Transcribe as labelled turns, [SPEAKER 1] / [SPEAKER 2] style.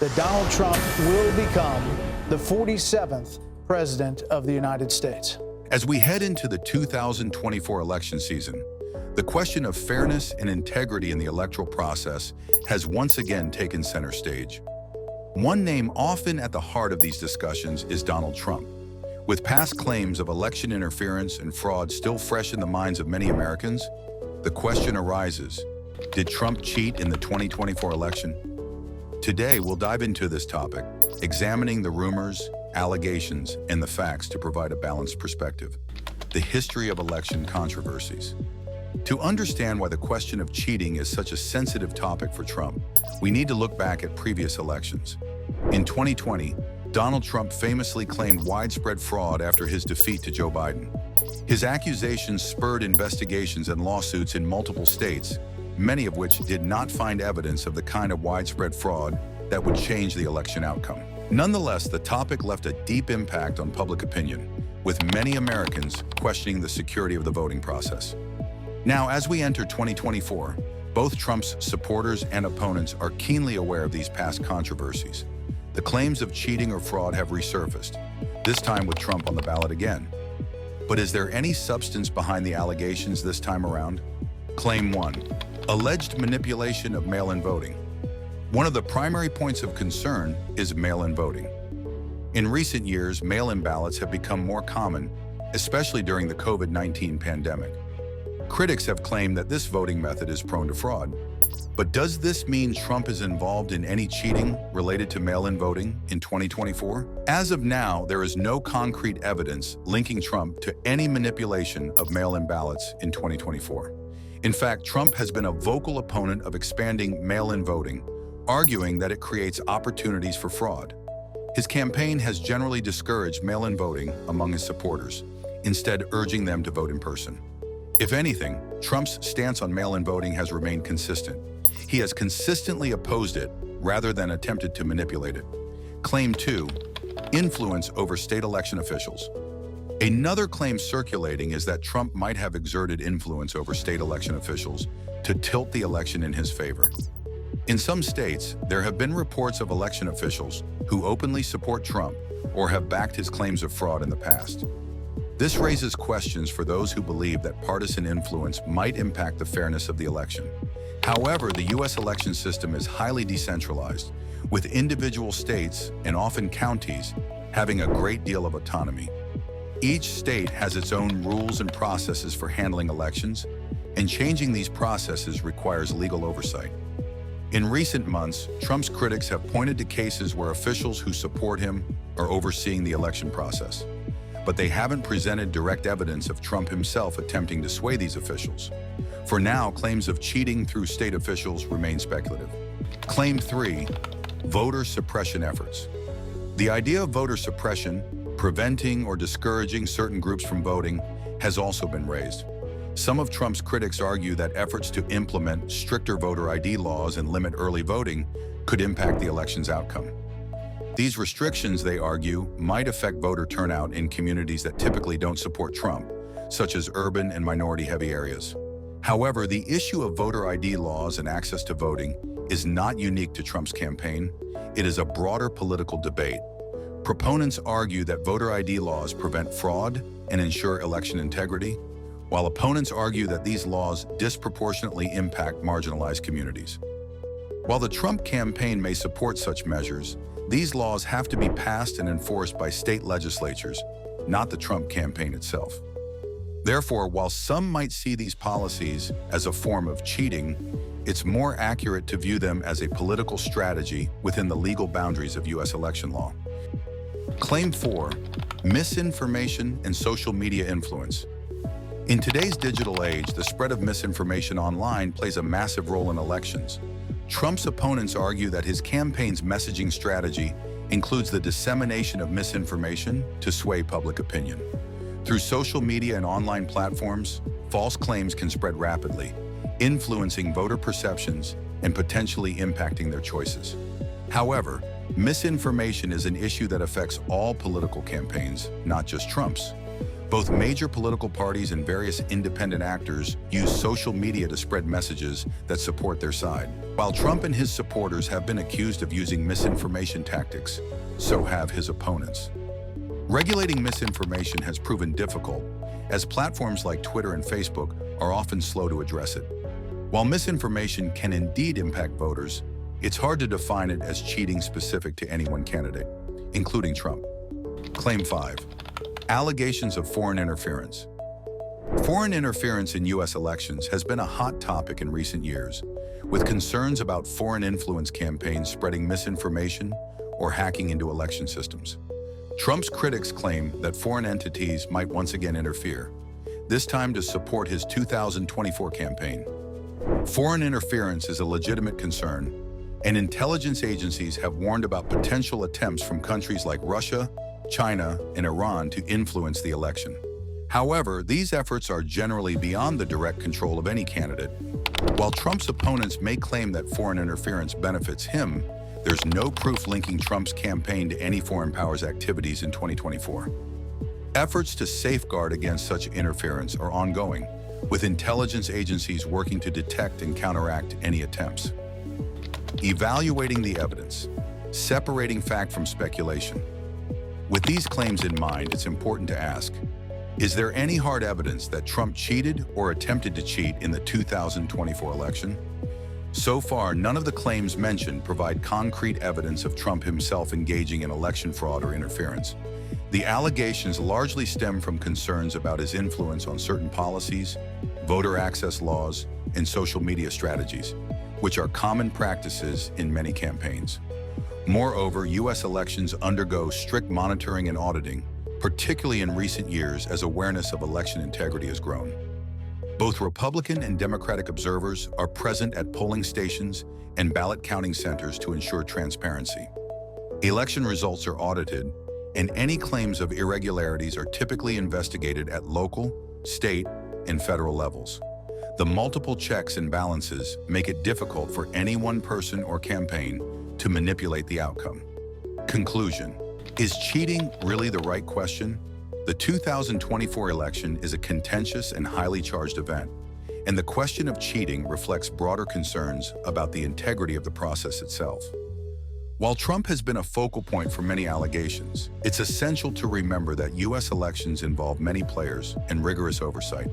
[SPEAKER 1] that Donald Trump will become the 47th President of the United States.
[SPEAKER 2] As we head into the 2024 election season, the question of fairness and integrity in the electoral process has once again taken center stage. One name often at the heart of these discussions is Donald Trump. With past claims of election interference and fraud still fresh in the minds of many Americans, the question arises, did Trump cheat in the 2024 election? Today, we'll dive into this topic, examining the rumors, allegations, and the facts to provide a balanced perspective. The history of election controversies. To understand why the question of cheating is such a sensitive topic for Trump, we need to look back at previous elections. In 2020, Donald Trump famously claimed widespread fraud after his defeat to Joe Biden. His accusations spurred investigations and lawsuits in multiple states, many of which did not find evidence of the kind of widespread fraud that would change the election outcome. Nonetheless, the topic left a deep impact on public opinion, with many Americans questioning the security of the voting process. Now, as we enter 2024, both Trump's supporters and opponents are keenly aware of these past controversies. The claims of cheating or fraud have resurfaced, this time with Trump on the ballot again. But is there any substance behind the allegations this time around? Claim 1. Alleged manipulation of mail-in voting. One of the primary points of concern is mail-in voting. In recent years, mail-in ballots have become more common, especially during the COVID-19 pandemic. Critics have claimed that this voting method is prone to fraud. But does this mean Trump is involved in any cheating related to mail-in voting in 2024? As of now, there is no concrete evidence linking Trump to any manipulation of mail-in ballots in 2024. In fact, Trump has been a vocal opponent of expanding mail-in voting, arguing that it creates opportunities for fraud. His campaign has generally discouraged mail-in voting among his supporters, instead urging them to vote in person. If anything, Trump's stance on mail-in voting has remained consistent. He has consistently opposed it rather than attempted to manipulate it. Claim 2. Influence over state election officials. Another claim circulating is that Trump might have exerted influence over state election officials to tilt the election in his favor. In some states, there have been reports of election officials who openly support Trump or have backed his claims of fraud in the past. This raises questions for those who believe that partisan influence might impact the fairness of the election. However, the U.S. election system is highly decentralized, with individual states and often counties having a great deal of autonomy. Each state has its own rules and processes for handling elections, and changing these processes requires legal oversight. In recent months, Trump's critics have pointed to cases where officials who support him are overseeing the election process, but they haven't presented direct evidence of Trump himself attempting to sway these officials. For now, claims of cheating through state officials remain speculative. Claim 3. Voter suppression efforts. The idea of voter suppression, preventing or discouraging certain groups from voting, has also been raised. Some of Trump's critics argue that efforts to implement stricter voter ID laws and limit early voting could impact the election's outcome. These restrictions, they argue, might affect voter turnout in communities that typically don't support Trump, such as urban and minority-heavy areas. However, the issue of voter ID laws and access to voting is not unique to Trump's campaign. It is a broader political debate. Proponents argue that voter ID laws prevent fraud and ensure election integrity, while opponents argue that these laws disproportionately impact marginalized communities. While the Trump campaign may support such measures, these laws have to be passed and enforced by state legislatures, not the Trump campaign itself. Therefore, while some might see these policies as a form of cheating, it's more accurate to view them as a political strategy within the legal boundaries of U.S. election law. Claim 4. Misinformation and social media influence. In today's digital age, the spread of misinformation online plays a massive role in elections. Trump's opponents argue that his campaign's messaging strategy includes the dissemination of misinformation to sway public opinion. Through social media and online platforms, false claims can spread rapidly, influencing voter perceptions and potentially impacting their choices. However, misinformation is an issue that affects all political campaigns, not just Trump's. Both major political parties and various independent actors use social media to spread messages that support their side. While Trump and his supporters have been accused of using misinformation tactics, so have his opponents. Regulating misinformation has proven difficult, as platforms like Twitter and Facebook are often slow to address it. While misinformation can indeed impact voters, it's hard to define it as cheating specific to any one candidate, including Trump. Claim 5. Allegations of foreign interference. Foreign interference in U.S. elections has been a hot topic in recent years, with concerns about foreign influence campaigns spreading misinformation or hacking into election systems. Trump's critics claim that foreign entities might once again interfere, this time to support his 2024 campaign. Foreign interference is a legitimate concern, and intelligence agencies have warned about potential attempts from countries like Russia, China, and Iran to influence the election. However, these efforts are generally beyond the direct control of any candidate. While Trump's opponents may claim that foreign interference benefits him, there's no proof linking Trump's campaign to any foreign powers' activities in 2024. Efforts to safeguard against such interference are ongoing, with intelligence agencies working to detect and counteract any attempts. Evaluating the evidence, separating fact from speculation. With these claims in mind, it's important to ask, is there any hard evidence that Trump cheated or attempted to cheat in the 2024 election? So far, none of the claims mentioned provide concrete evidence of Trump himself engaging in election fraud or interference. The allegations largely stem from concerns about his influence on certain policies, voter access laws, and social media strategies, which are common practices in many campaigns. Moreover, U.S. elections undergo strict monitoring and auditing, particularly in recent years as awareness of election integrity has grown. Both Republican and Democratic observers are present at polling stations and ballot counting centers to ensure transparency. Election results are audited, and any claims of irregularities are typically investigated at local, state, and federal levels. The multiple checks and balances make it difficult for any one person or campaign to manipulate the outcome. Conclusion: is cheating really the right question? The 2024 election is a contentious and highly charged event, and the question of cheating reflects broader concerns about the integrity of the process itself. While Trump has been a focal point for many allegations, it's essential to remember that U.S. elections involve many players and rigorous oversight.